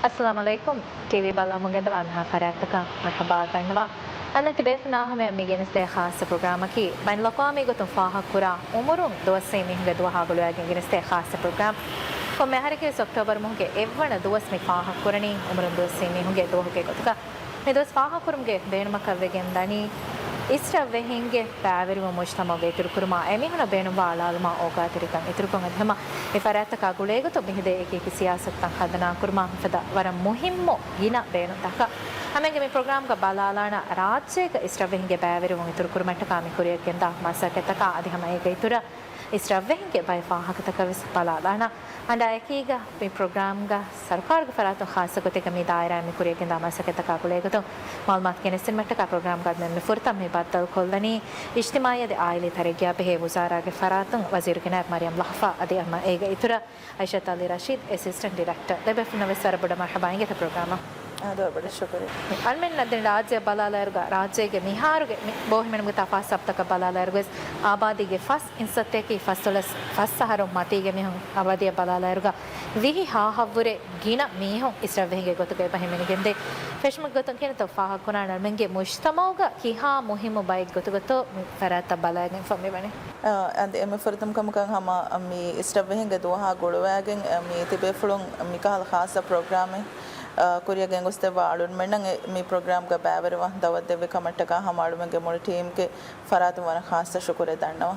Assalamualaikum TV balamugenda anha farataka marhaba tanwa أنا تبعثنا هم ميجين استخاص برنامج كي بين لقامي قطن فاها كورا عمرهم دوسين مين قدوا هاقولوا يجين استخاص برنامج فما هركي أكتوبر مهجة إيفنا دوس مفاها كورني عمرهم دوسين مين هجة دوه هجة قطكا مدوس فاها كورم جه بين ما كوجين داني ඉස්රවෙහින්ගේ පැවරිම මුෂ්තමගේ ඉතුරුකුරුමා එමිහුණ බේනු බාලාලුමා ඕකාතරිකන් ඉතුරුකොන් අධම ඉෆරාත කගුලේගත බිහිදේ එකී සියාසත්තන් හදනා කුරුමා ෆද වර මුහිම්මෝ ගින බේනු දක හැමගේ මේ ප්‍රෝග්‍රෑම් ක බලාලාන රාජ්‍යයක ඉස්රවෙහින්ගේ පැවරිම ඉතුරුකුරුමට කාමි කුරියකෙන් දා මාසකතක අධිහම ඒක ඉතුර ඉස්රවෙහින්ගේ බයිෆාහකතක විස් බලාලාන අඬ එකීග මේ ප්‍රෝග්‍රෑම් ಗ ಸರ್ಕಾರಗ ಫರಾತು ಖಾಸಗತೆ ಕಮಿ ದಾಯರಾ ಮಿ ಕುರಿಯಕೆ ದಾಮಸಕತ ಕಾಕುಲೇಗತ ಮಾಲ್ಮಾತ್ ಕೆನೆಸಿನ್ ಮಟ್ಟಕ ಪ್ರೋಗ್ರಾಮ್ ಗ ಮೆನ್ ಫುರ್ತ ಮಿ ಬತ್ತಲ್ ಕೊಲ್ಲನಿ ಇಜ್ತಿಮಾಯದೆ ಆಯಿಲಿ ತರಗಿಯ ಬೆಹೆ ವಜಾರಾಗೆ ಫರಾತು ವಜೀರ್ ಕೆ ನಾಯಬ್ ಮರಿಯಂ ಲಹಫಾ ಅದಿ ಅಮ್ಮ ಏಗ ಇತುರ ಐಷತ್ ಅಲಿ ರಶೀದ್ ಅಸಿಸ್ಟೆಂಟ್ ಡೈರೆಕ್ಟರ್ ದೆಬೆಫ್ ನವಸರ ಬಡ ಮರ್ಹಬಾ ಇಂಗೆ ತ ಪ್ರೋಗ್ರಾಮ್ ಅದು ಬಡ ಶುಕ್ರಿಯ ಅಲ್ಮೆನ್ ನದಿನ ರಾಜ್ಯ ಬಲಾಲರ್ಗ ರಾಜ್ಯಗೆ ಮಿಹಾರುಗೆ ಬೋಹಿಮೆನ್ಗೆ ತಫಾ ಸಪ್ತಕ ಬಲಾಲರ್ಗ ಆಬಾದಿಗೆ ಫಸ್ ಇನ್ಸತ್ತೆಕಿ ಫಸ್ಟಲಸ್ ಫಸ್ ಸಹರು ಮತಿಗೆ ಮಿಹಂ ಆಬಾದಿಯ ಬಲಾಲರ್ಗ ವಿಹಿ ಹಾಹವ್ವರೆ ಗಿನ ಮಿಹಂ ಇಸ್ರವೆಹಿಗೆ ಗೊತ್ತಗೆ ಬಹಿಮೆನಿಗೆಂದೆ ಫೆಶ್ಮಗ್ ಗೊತ್ತಂ ಕೇನ ತಫಾ ಕುನಾನ ಮೆಂಗೆ ಮುಜ್ತಮೌಗ ಕಿಹಾ ಮುಹಿಮು bike ಗೊತ್ತಗತ್ತು ಫರಾತ ಬಲಾಗೆ ಫಮ್ಮೆ ಬನೆ and em furtam kam kan hama mi istavhenga doha golwagen mi tibe fulun mi kahal khasa program kuriya gengoste waalun mennan mi program ga baverwa dawat deve kamattaka hamalumenge mol team ke faratum wana khasa shukure dannawa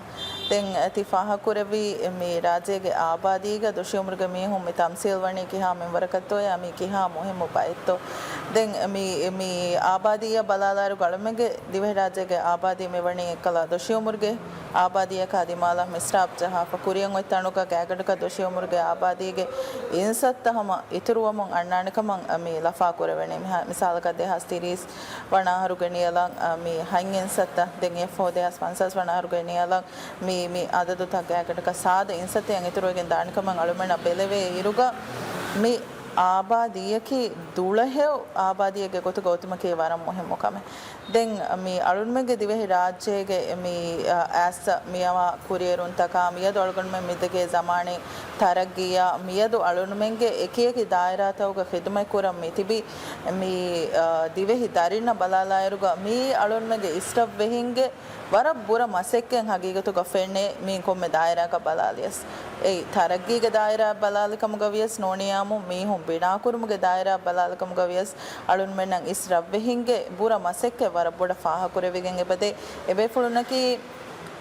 den tifaha kurevi mi rajye ge abadi ga dushumurge mi hum mi tamsil wani ki ha men warakatto ya mi ki ha muhim upaitto den mi abadiya balalaru galumenge dive rajye ge abadi me wani kala dushumurge abadiya ka dimala misrab jaha fa kuriyan oi tanuka gagadaka dushumurge abadige insatta hama ituruwamon annanikaman mi lafa kurevene misalaka dehas tiris wana harugeniyala mi hangen satta den f4 dehas 500 wana harugeniyala mi adadu tagayakataka saada insatte ang iturugen danikaman alumena beleve iruga mi ආබාදියකි දුලහෙව් ආබාදියගේ ගොත ගෞතමකේ වරම් මොහෙම කම දැන් මේ අලුන්මගේ දිවෙහි රාජ්‍යයේ මේ ඇස් මියවා කුරියරුන් තකා මියද අලුගොන්ම මිදගේ zamaane තරගියා මියද අලුන්මගේ එකේකි දායරාතවක ඛිදමයි කුරම් මිතිබි මේ දිවෙහි දරින්න බලාලායරුග මේ අලුන්මගේ ඉස්ටබ් වෙහින්ගේ වර බුර මසෙක්කෙන් හගීගතු ගෆෙන්නේ මේ කොම්මේ දායරාක බලාලියස් ඒ තරගිගේ දායරා බලාලකම ගවියස් නෝනියාමු මීහුම් බිනා කුරුමුගේ දායරා බලාලකම ගවියස් අලුන් මෙන්නම් ඉස්රබ් වෙහින්ගේ බුර මසෙක්කේ වර බොඩ ෆාහ කුරෙවිගෙන් එබදේ එබේ ෆුලුනකි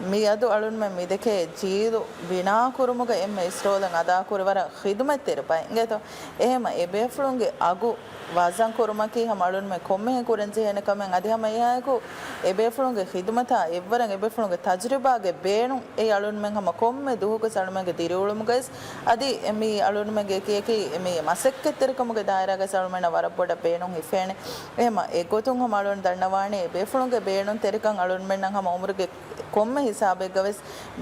mi adu alun me mi deke jeedu bina kurumuga emme istolan ada kurwara khidmat terpai ngeto ehema ebe fulunge agu wazan kurumaki ham alun me komme kurenje hene kamen adi hama yaku ebe fulunge khidmata evvaran ebe fulunge tajriba ge beenu e alun men hama komme duhuga salumenge dirulumugas adi mi alun me ge kiyeki mi masekke terkamuge daira ge salumena waraboda beenu hifene ehema e gotun hama alun dannawani ebe fulunge beenu terkan alun men hama umruge komme hisabe gaves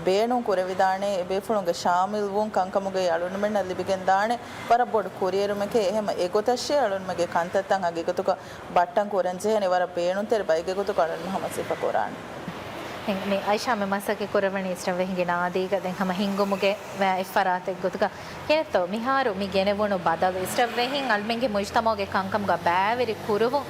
beenu kurevidane ebe fulunge shamil won kankamuge alun men libigen dane warabod kurierumeke ehema e gotashe alun mege kantatan age gotuka battan korenje ne wara beenu ter baige gotuka alun muhammad sifa koran මේ අයිෂා මේ මාසකේ කරවණි ඉස්රවෙහිගේ නාදීක දැන් හැම හිංගුමුගේ ඉෆරාතෙක් ගොතක කෙනතෝ මිහාරු මි ගෙනවණු බදල් ඉස්රවෙහින් අල්මෙන්ගේ මුජ්තමෝගේ කංකම් ග බෑවිරි කුරුවු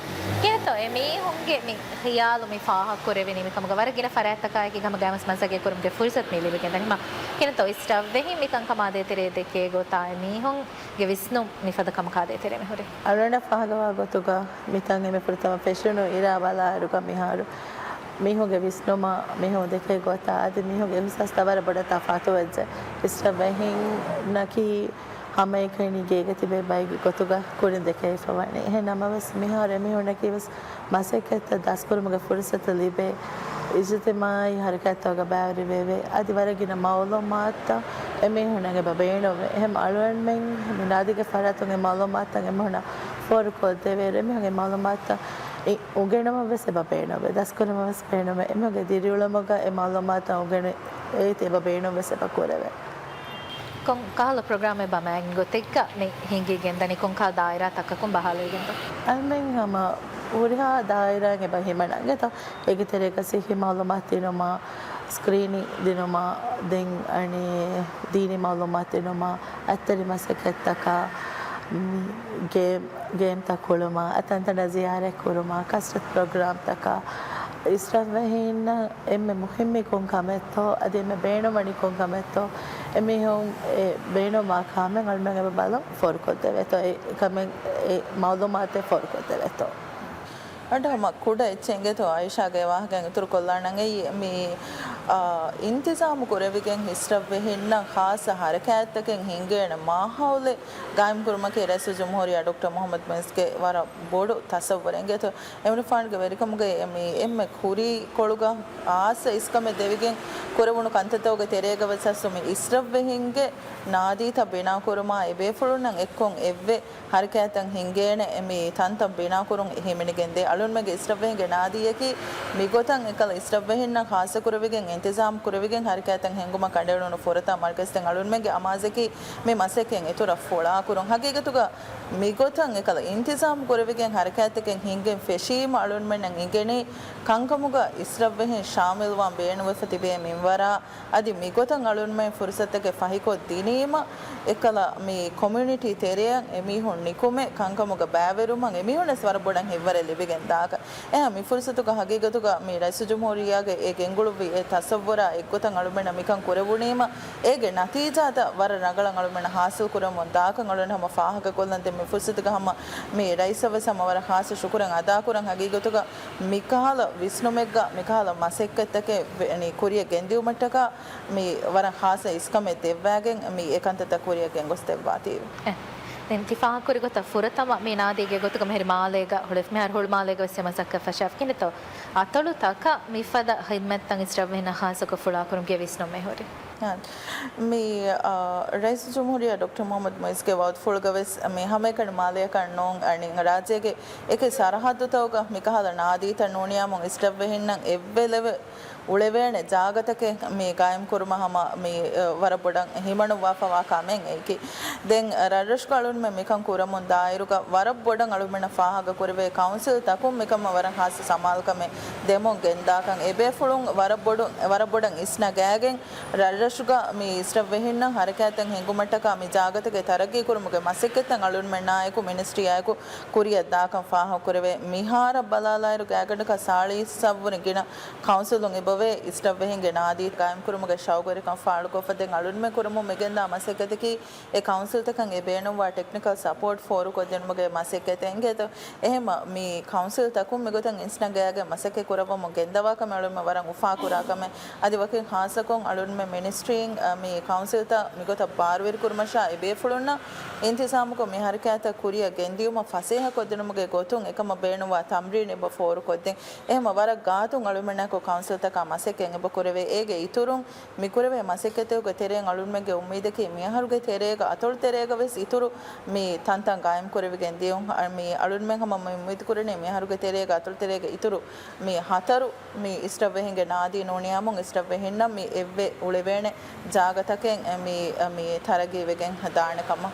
කෙනතෝ එමේ හොන්ගේ මි හියාලු මි ෆාහ කරවෙනි මි කමග වරගින ෆරාතකයි ගම ගෑමස් මාසකේ කරුම්ගේ ෆුල්සත් මේ ලිබෙන් දැන් හිම කෙනතෝ ඉස්රවෙහින් මි කංකම ආදේ තෙරේ දෙකේ ගොතා මි හොන් ගේ විස්නු මි ෆද කම කාදේ තෙරේ මෙ හොරේ අරණ පහලවා ගොතුක මිතන් එමෙ ප්‍රථම ෆෙෂනෝ ඉරා බලා රුක මිහාරු මිහුගේ විස්නෝමා මිහු දෙකේ ගොතා අද මිහුගේ විසස් තවර බඩ තෆාතු වෙච්ච ඉස්රවෙහින් නකි හැම එකෙනි ගේග තිබේ බයිග ගොතුග කුරින් දෙකේ ෆවන්නේ එහෙනමවස් මිහාර මිහු නකිවස් මාසෙකත දස්කරුමගේ ෆුර්සත ලිබේ ඉජතමයි හරකතවග බෑරි වේවේ අදි වරගින මවලොමාත එමිහුනගේ බබේනෝ එහෙම අලුවන් මෙන් මිනාදිගේ ෆරතුගේ මවලොමාතගේ එමහුන ෆෝරකෝ දෙවේ මිහුගේ මවලොමාත උගෙනම වෙස බබේනෝ දස්කරුම වෙස් පේනෝ එමගේ දිරිඋලමග එමවලොමාත උගෙන ඒ තේ බබේනෝ වෙස බකොරවේ kon kahalo programe ba mango tekka me hingi gendani kon ka daira takakon bahalo gento almen hama uriha daira nge bahimana geto egitere kasi himalumat dinoma screening dinoma den ani dini malumat dinoma attari masakettaka game ta kuluma atanta ziyare kuruma kasrat program taka ඉස්රවහින්න එම මුහිම්මි කොන් කමෙත්තෝ අදෙම බේනෝ මණි කොන් කමෙත්තෝ එමි හොන් බේනෝ මා කාමෙන් අල්මගේ බලම් ෆොර්කොත් දෙවෙතෝ ඒ කමෙන් ඒ මවුලුමාතේ ෆොර්කොත් දෙවෙතෝ අඩම කුඩ එච්චෙන්ගේ තෝ ආයිෂාගේ වාහකෙන් ඉතුරු කොල්ලාණන්ගේ මේ ಇಂತಿಜಾಮು ಕೊರವಿಗೆನ್ ಹಿಸ್ರವ್ವೆ ಹಿನ್ನ ಖಾಸ ಹರಕಾಯತ್ತಕೆನ್ ಹಿಂಗೇಣ ಮಾಹೌಲೆ ಗಾಯಂ ಕುರ್ಮಕೆ ರಸು ಜಮಹೂರಿಯಾ doctor Mohammed ಮಸ್ಗೆ ವರ ಬೋಡು ತಸವ್ವರೆಂಗೆ ತೋ ಎಮನಿ ಫಾಂಡ್ಗೆ ವೆರಿಕಮ್ಗೆ ಎಮ್ಮಿ ಎಮ್ಮೆ ಖುರಿ ಕೊಳುಗ ಆಸ ಇಸ್ಕಮೆ ದೇವಿಗೆನ್ ಕೊರವುಣು ಕಂತತೋಗೆ ತೆರೆಗವ ಸಸುಮಿ ಇಸ್ರವ್ವೆ ಹಿಂಗೆ ನಾದೀತ ಬಿನಾ ಕುರುಮಾ ಎಬೆ ಫುಳುನಂ ಎಕ್ಕೊಂ ಎವ್ವೆ ಹರಕಾಯತನ್ ಹಿಂಗೇಣ ಎಮಿ ತಂತ ಬಿನಾ ಕುರುಂ ಹಿಮಿನಿಗೆಂದೆ ಅಳುನ್ಮೆಗೆ ಇಸ್ರವ್ವೆ ಹಿಂಗೆ ನಾದಿಯಕಿ ಮಿಗೊತನ್ ಎಕಲ ಇಸ್ರವ್ವೆ ಹಿನ್ನ ಖಾಸ ಕುರವಿಗೆನ್ इंतजाम कुरविගෙන් හරිකෑතන් හෙංගුම කඩේළුණු ෆොරතා මල්කස්තෙන් අලුන්මගේ අමාසකි මේ මසකෙන් එතුර ෆොලා කුරුන් හගීගතුග මිගොතන් එකල इंतजाम कुरविගෙන් හරිකෑතකෙන් හිංගෙන් ෆෙෂීම අලුන්මෙන් ඉගෙනි කංකමුග ඉස්රව්වෙහි ශාමිල්වන් බේනුව ෆතිබේ මින්වරා අදි මිගොතන් අලුන්මෙන් ෆුර්සතක ෆහිකො දිනීම එකල මේ කොමියුනිටි තෙරියන් එමිහුන් නිකුමේ කංකමුග බෑවරුමන් එමිහුන් ස්වර බොඩන් හෙවරේ ලිබෙගෙන් දාක එහා මි ෆුර්සතුක හගීගතුග මේ රයිසු ජුම්හූරියාගේ ඒ ගෙංගුළු ඒ තසව්වර එක්ගොතන් අලුමෙන මිකන් කුරවුණීම ඒගේ නතිජාත වර නගලන් අලුමෙන හාසිල් කුරමුන් දාකන් අලුන හම ෆාහක කොල්ලන් දෙ මේ ෆුර්සතුක හම මේ රයිසව සමවර හාස ශුකුරන් අදා කුරන් හගීගතුග මිකහල විස්නුමෙග්ග මිකහල මසෙක්කත්තකේ එනි කුරිය ගෙන්දියුමටක මේ වර හාස ඉස්කමෙ දෙවෑගෙන් මේ ඒකන්තත කුරියගෙන් ගොස් දෙවවාති انتفاع كوري غوتا فورتما ميناديگه غوتك مهر ماليگا هولف مهر هول ماليگا وسمسك فشاف كينتو اتلو تاكا ميفدا خدمتن استربهنا خاصك فلا كرم گيويسنو مهوري මේ රයිස් ජුම්හූරියා ඩොක්ටර් මොහමඩ් මොයිස්ගේ වවුත් ෆුල්ගවෙස් මේ හැමකඩ මාලය කන්නෝන් අනින් රාජ්‍යයේ එක සරහද්ද තවග මිකහල නාදීත නෝනියාමුන් ඉස්ටබ් වෙහින්නම් එව්වෙලව උලෙවේනේ ජාගතක මේ ගායම් කුරුමහම මේ වර බොඩන් හිමණු වාෆවා කමෙන් ඒකි දැන් රජස් කලුන් මේ මිකන් කුරමුන් දායරුක වර බොඩන් අලුමෙන ෆාහග කුරවේ කවුන්සිල් තකුම් මිකම වරන් හාස සමාල්කම දෙමොන් ගෙන්දාකන් එබේ ෆුලුන් වර බොඩන් ඉස්න ගෑගෙන් රජස්ග මේ ඉස්ටබ් වෙහින්න හරකෑතන් හෙඟුමටක මේ ජාගතක තරගී කුරුමුගේ මසෙක්කෙතන් අලුන් මෙන්නායකු මිනිස්ට්‍රි ආයකු කුරිය දාකන් ෆාහ කුරවේ මිහාර බලාලායරු ගෑගඩක සාලී සවුන ගින කවුන්සිලුන් वे इस्टब वेहिंगे नादी कायम कुरुमुगे शावगरे कं फाड़ को फदे अलुन में कुरुमु मेगेंदा मसेकते की ए काउंसिल तक ए बेनो वा टेक्निकल सपोर्ट फोर को दिन मुगे मसेकते एंगे तो एहम मी काउंसिल तक मेगोतन इंस्ना गयागे मसेके कुरबो मुगेंदवा कम अलुन में वरंग उफा कुरा कम अदि वके हासकों अलुन में मिनिस्ट्रीइंग मी काउंसिल ता मिगोता बारवेर कुरमशा ए बेफुलुना इंतजाम को मिहर कहता कुरिया गेंदियुम फसेह को दिन मुगे गोतुं एकम बेनो वा तमरीने ब फोर को दिन एहम वर गातुं अलुन को काउंसिल तक මසෙකෙන් ඔබ කුරවේ ඒගේ ඉතුරුන් මිකුරවේ මසෙකතේක තෙරෙන් අලුන්මගේ උම්මීදකේ මියහරුගේ තෙරේක අතොල් තෙරේක වෙස් ඉතුරු මේ තන්තන් ගායම් කුරවිගෙන් දියුන් මේ අලුන්මෙන් හැම උම්මීද කුරනේ මියහරුගේ තෙරේක අතොල් තෙරේක ඉතුරු මේ හතරු මේ ඉස්ටබ් වෙහින්ගේ නාදී නෝනියාමුන් ඉස්ටබ් වෙහින්න මේ එව්වේ උලෙවේනේ ජාගතකෙන් මේ තරගේ වෙගෙන් හදානකම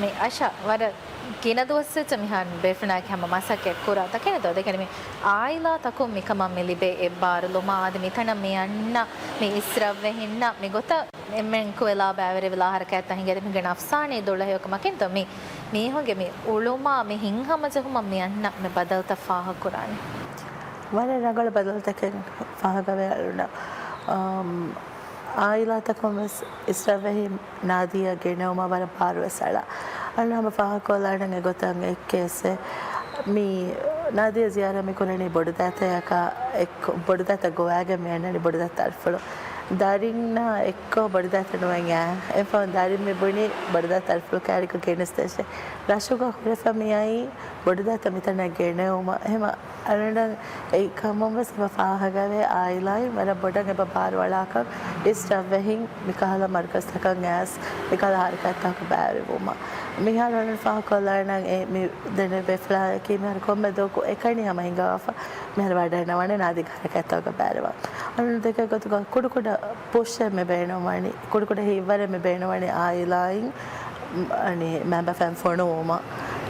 මේ ආශා වර किन दोस्त मिहान बेफना के हम मासा के कोरा तके दो देखने में आइला तको मिकम मिलिबे ए बार लोमा आदमी थना में अन्ना में इस्रव हिन्ना में गोता एमन को एला बावरे विला हरकत हिंगे में गण अफसाने दोला है कम के तो में होगे में उलोमा में हिंगा मजे हम में अन्ना में बदलता फाह कुरान वाले रगड़ बदलता के फाह गवे अरुना आइला तको में इस्रव ही नादिया गेनेमा वाला पारवसला अल्लाह हम फाह को लाडंगे गोतंगे कैसे मी नादिया ज़ियारा में कोने बड़दाते या का एक बड़दाता गोवागे में ना बड़दाता अल्फलो दारिंगना एक बड़दाता नवांगा एफ़ दारिंग में बनी बड़दाता अल्फलो कैरी को गेनेस्ते से राशु का खुरेफा में आई बड़दाता मितना गेने उमा हेमा अरंडा एक हम बस फाह गवे आइलाई मेरा बड़ंगे बार वाला का इस रवहिंग मिकाला मरकज़ तक गैस मिकाला हरकत तक बैरे उमा मिहार रन फाह को लड़ना ए मी देने बेफला कि मेहर को मैं दो को एक नहीं हम हिंगा आफा मेहर वाडा नवाने नादी घर कहता का बैरवा अन देखे को तो कुड़ पोषे में बहनो वाणी कुड़ हिवरे में बहनो वाणी आइलाइंग अनि मैं फैम फोनो ओमा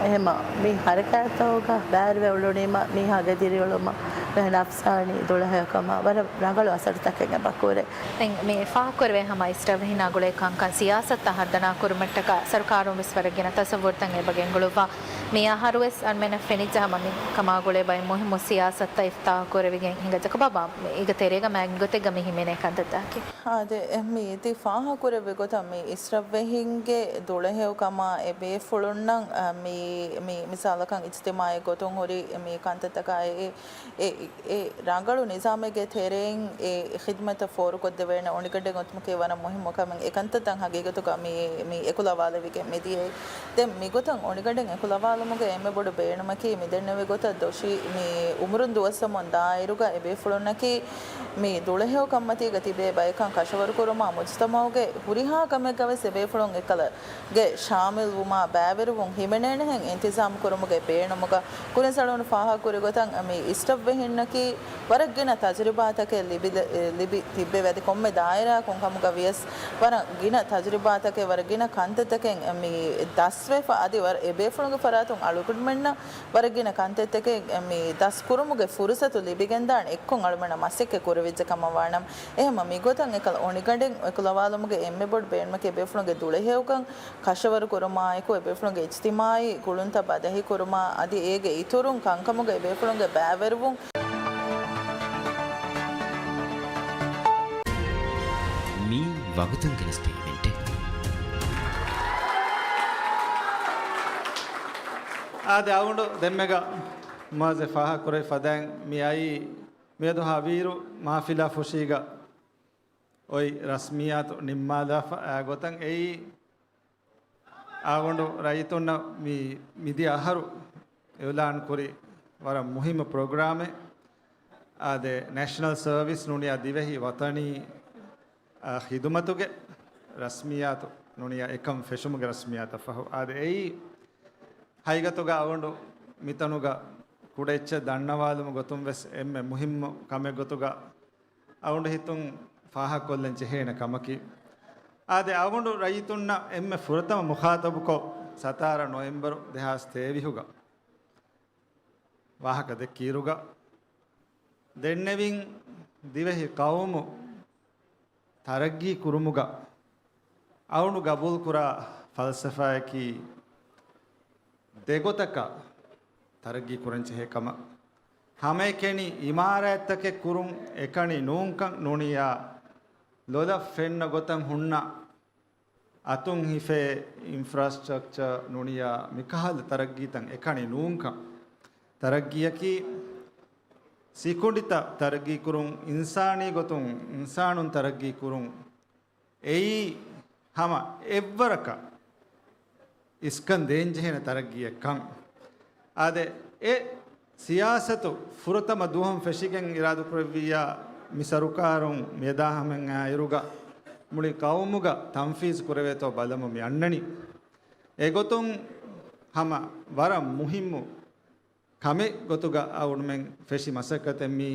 එහෙම මේ හරකෑතෝක බෑරව ඔලුනීම මේ හගදිරි ඔලුම වෙන අෆ්සානි දුලහකම වර රංගල අසරතකෙන් බකෝරේ දැන් මේ ෆාහකුරවේ හැම ඉස්ටර්වෙහි නාගුලේ කංකන් සියාසත් හර්දනා කුරුමට්ටක සරකාරුන් විස්වරගෙන තසවුර්තන් එබගෙන් ගොලුවා මේ ආහාරවස් අන්මෙන ෆෙනිජා මම කමාගුලේ බයි මොහිම සියාසත් ඉෆ්තා කුරවිගෙන් හිඟජක බබා ඒක තෙරේග මැග්ගොතේ ගම හිමෙනේ කන්දතාකි ආද මේ ති ෆාහකුරවේ ගොතම මේ ඉස්ටර්වෙහින්ගේ දුලහෙවකම එබේ ෆුලුන්නම් මේ මිසාලකන් ඉජ්තිමායේ ගොතුන් හොරි මේ කන්තතකයේ ඒ රංගලු නිසාමගේ තෙරෙන් ඒ ඛිදමත ෆෝරු කොද්ද වෙන ඔනිකඩ ගොත්මකේ වන මොහිම මොකම ඒකන්තතන් හගේගතුක මේ එකුලවාලවිගේ මෙදියේ දැන් මේ ගොතන් ඔනිකඩෙන් එකුලවාලමුගේ එමෙ බොඩ බේනමකේ මෙදෙන්නවේ ගොත දොෂි මේ උමුරුන් දුවසමොන් දායිරුග එබේ ෆුලොන්නකේ මේ දුලහෙව කම්මතිය ගතිබේ බයකන් කෂවරු කුරුමා මුජ්තමවගේ හුරිහා කමගව සෙබේ ෆුලොන් එකල ගේ ශාමිල් වුමා බෑවරුන් හිමෙනෙන හෙන් ඉන්තිසාම් කුරුමගේ බේනමුග කුරසලොන ෆාහා කුරි ගොතන් මේ ඉස්ටබ් වෙහින්නකි වරග්ගෙන තජරිබාතක ලිබි තිබ්බේ වැඩි කොම්මේ දායරා කොන්කමුග වියස් වර ගින තජරිබාතක වරගින කන්තතකෙන් මේ දස්වේ ආදි වර එබේ ෆුලොන්ගේ ෆරාතුන් අලුකුඩ් මෙන්න වරගින කන්තතකේ මේ දස් කුරුමුගේ ෆුරසතු ලිබිගෙන් දාන එක්කොන් අලුමන මස්සෙක් කුරවිජ්ජ කම වානම් එහෙම මේ ගොතන් එකල ඕනිකඩෙන් එකලවාලමුගේ එම්මේ බොඩ් බේන්මකේ එබේ ෆුලොන්ගේ දුලහෙවකන් කෂවරු කුරුමා එකෝ එබේ ෆුලොන්ගේ ඉජ්තිමායි කුළුන්ත බදහි කුරුමා আদি ඒගේ ඉතුරුන් කංකමුගේ එබේ ෆුලොන්ගේ බෑවරුන් మీ వగుతుంగిన స్టేట్మెంట్ ආද අවුණු දෙම්මෙග මාසේ ෆාහ කුරේ ෆදන් මියයි මෙදු හවීරු මාෆිලා ෆුෂීග ඔයි රස්මියාත් නිම්මාදා ගොතන් එයි ආගොඬු රයිතුන්න මිදි අහරු එවලාන් කුරි වර මුහිම ප්‍රෝග්‍රාමේ ආද නැෂනල් සර්විස් නුනිය දිවෙහි වතනී හිදුමතුගේ රස්මියාතු නුනිය එකම් ෆෙෂුමුගේ රස්මියාත ෆහු ආද එයි හයිගතුග අවුඬු මිතනුග කුඩෙච්ච දන්නවාලුම ගොතුම් වෙස් එම්මෙ මුහිම්ම කමෙ ගොතුග අවුඬු හිතුන් ෆාහ කොල්ලෙන් චෙහෙන කමකි ආදේ අවුඬු රයිතුන්න එම්මෙ ෆුරතම මුඛාතබුකෝ සතාර නොවෙම්බර් 2023 වාහක දෙකීරුග දෙන්නෙවින් දිවෙහි කවුමු තරග්ගී කුරුමුග අවුණු ගබුල් කුරා ෆල්සෆායකි දෙගොතක තරග්ගී කුරංචේ කම හමේ කෙනි ඉමාරත්තක කුරුම් එකණි නූංකන් නුනියා ලොද ෆෙන්න ගොතන් හුන්නා අතුන් හිෆේ ඉන්ෆ්‍රාස්ට්‍රක්චර් නුනියා මිකහල් තරග්ගීතන් එකණි නූංකන් තරග්ගියකි සිකුඩිත තරග්ගී කුරුම් ඉන්සානී ගොතුන් ඉන්සානුන් තරග්ගී කුරුම් එයි හම එව්වරක ඉස්කන් දේන්ජහෙන තරග්ගියකම් ආදේ ඒ සියාසතු ෆුරතම දුහම් ෆෙෂිගෙන් ඉරාදු ප්‍රවියා මිසරුකාරුන් මෙදාහමෙන් ආයරුග මුලි කවුමුග තම්ෆීස් කුරවේතෝ බලමු යන්නනි ඒ ගොතුන් හම වර මුහිම්මු කමෙ ගොතුග අවුන්මෙන් ෆෙෂි මසකතෙමි